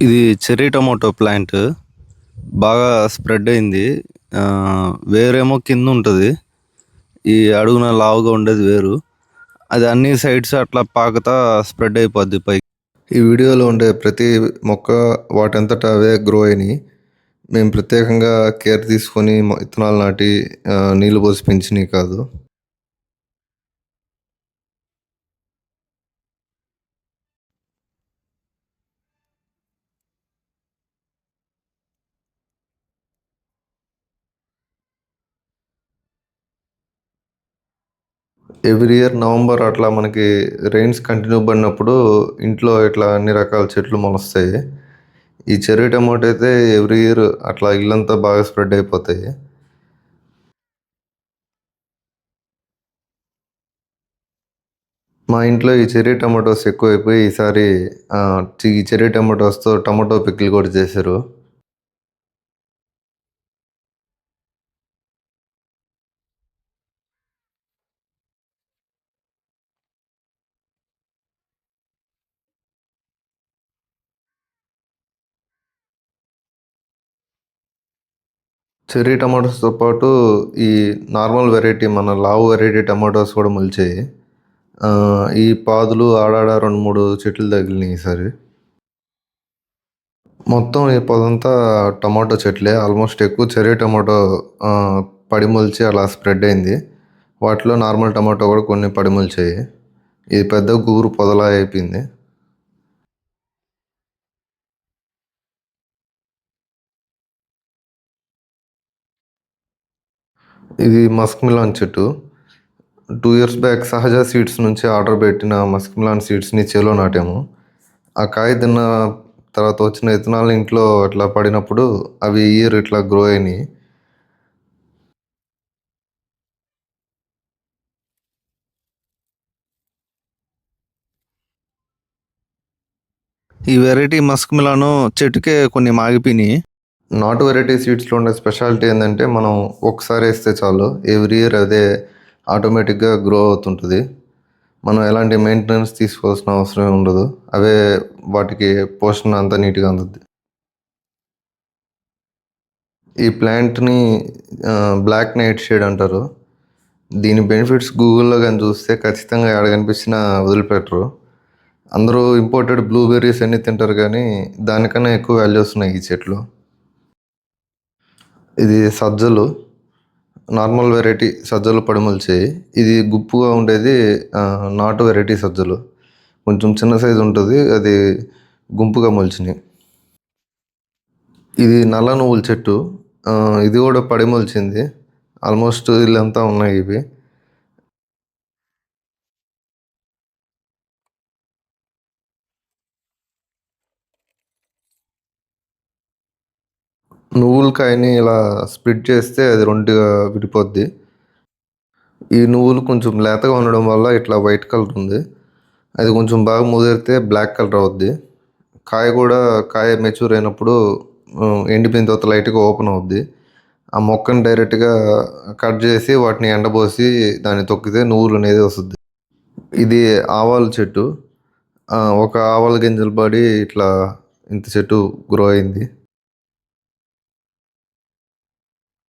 ఇది cherry tomato plant. బాగా spread అయింది. వేరేమో కింద ఉంటుంది. ఈ అడుగున లావుగా ఉండేది వేరు. అది అన్ని సైడ్స్ అట్లా పాకుతా స్ప్రెడ్ అయిపోద్ది పైకి. ఈ వీడియోలో ఉండే ప్రతి మొక్క వాటంతట అవే గ్రో అయినాయి. మేము ప్రత్యేకంగా కేర్ తీసుకొని విత్తనాలు నాటి నీళ్లు పోసి పెంచినవి కాదు. ఎవ్రీ ఇయర్ నవంబర్ అట్లా మనకి రెయిన్స్ కంటిన్యూ పడినప్పుడు ఇంట్లో ఇట్లా అన్ని రకాల చెట్లు మొలుస్తాయి. ఈ చెర్రీ టమాటో అయితే ఎవ్రీ ఇయర్ అట్లా ఇల్లంతా బాగా స్ప్రెడ్ అయిపోతాయి. మా ఇంట్లో ఈ చెర్రీ టమాటోస్ ఎక్కువైపోయి ఈసారి ఈ చెర్రీ టమాటోస్తో టమాటో పికిల్ కూడా చేశారు. చెర్రీ టమాటోస్తో పాటు ఈ నార్మల్ వెరైటీ మన లావు వెరైటీ టమాటోస్ కూడా మొలిచాయి. ఈ పాదులు ఆడాడ 2-3 చెట్లు తగిలినాయి ఈసారి. మొత్తం ఈ పొదంతా టమాటో చెట్లే. ఆల్మోస్ట్ ఎక్కువ చెర్రీ టమాటో పడి మొలిచి అలా స్ప్రెడ్ అయింది. వాటిలో నార్మల్ టమాటో కూడా కొన్ని పడి మొలిచాయి. ఇది పెద్ద గుబురు పొదలా అయిపోయింది. ఇది మస్క్ మిలాన్ చెట్టు. 2 ఇయర్స్ బ్యాక్ సహజ సీడ్స్ నుంచి ఆర్డర్ పెట్టిన మస్క్ మిలాన్ సీడ్స్ని చేలో నాటాము. ఆ కాయ తిన్న తర్వాత వచ్చిన విత్తనాలు ఇంట్లో అట్లా పడినప్పుడు అవి ఇయర్ ఇట్లా గ్రో అయినాయి. ఈ వెరైటీ మస్క్ మిలాను చెట్టుకే కొన్ని మాగిపోయినాయి. నాటు వెరైటీ సీడ్స్లో ఉండే స్పెషాలిటీ ఏంటంటే మనం ఒకసారి వేస్తే చాలు ఎవ్రీ ఇయర్ అదే ఆటోమేటిక్గా గ్రో అవుతుంటుంది. మనం ఎలాంటి మెయింటెనెన్స్ తీసుకోవాల్సిన అవసరం ఉండదు. అవే వాటికి పోషణ అంతా నీట్గా అందుద్ది. ఈ ప్లాంట్ని బ్లాక్ నైట్ షేడ్ అంటారు. దీని బెనిఫిట్స్ గూగుల్లో కానీ చూస్తే ఖచ్చితంగా ఎక్కడ కనిపించినా వదిలిపెట్టరు. అందరూ ఇంపోర్టెడ్ బ్లూబెర్రీస్ అన్నీ తింటారు కానీ దానికన్నా ఎక్కువ వాల్యూస్ ఉన్నాయి ఈ చెట్లు. ఇది సజ్జలు, నార్మల్ వెరైటీ సజ్జలు పడిమొలిచాయి. ఇది గుప్పుగా ఉండేది నాటు వెరైటీ సజ్జలు. కొంచెం చిన్న సైజు ఉంటుంది, అది గుంపుగా మొలిచినాయి. ఇది నల్ల నువ్వుల చెట్టు. ఇది కూడా పడిమొలిచింది. ఆల్మోస్ట్ ఇల్లంతా ఉన్నాయి ఇవి. నువ్వుల కాయని ఇలా స్ప్లిట్ చేస్తే అది రెండుగా విడిపోద్ది. ఈ నువ్వులు కొంచెం లేతగా ఉండడం వల్ల ఇట్లా వైట్ కలర్ ఉంది. అది కొంచెం బాగా ముదిరితే బ్లాక్ కలర్ అవుద్ది. కాయ మెచ్యూర్ అయినప్పుడు ఎండిపోయిన తర్వాత లైట్గా ఓపెన్ అవుద్ది. ఆ మొక్కని డైరెక్ట్గా కట్ చేసి వాటిని ఎండబోసి దాన్ని తొక్కితే నువ్వులు అనేది వస్తుంది. ఇది ఆవాల చెట్టు. ఒక ఆవాల గింజలు పడి ఇట్లా ఇంత చెట్టు గ్రో అయింది.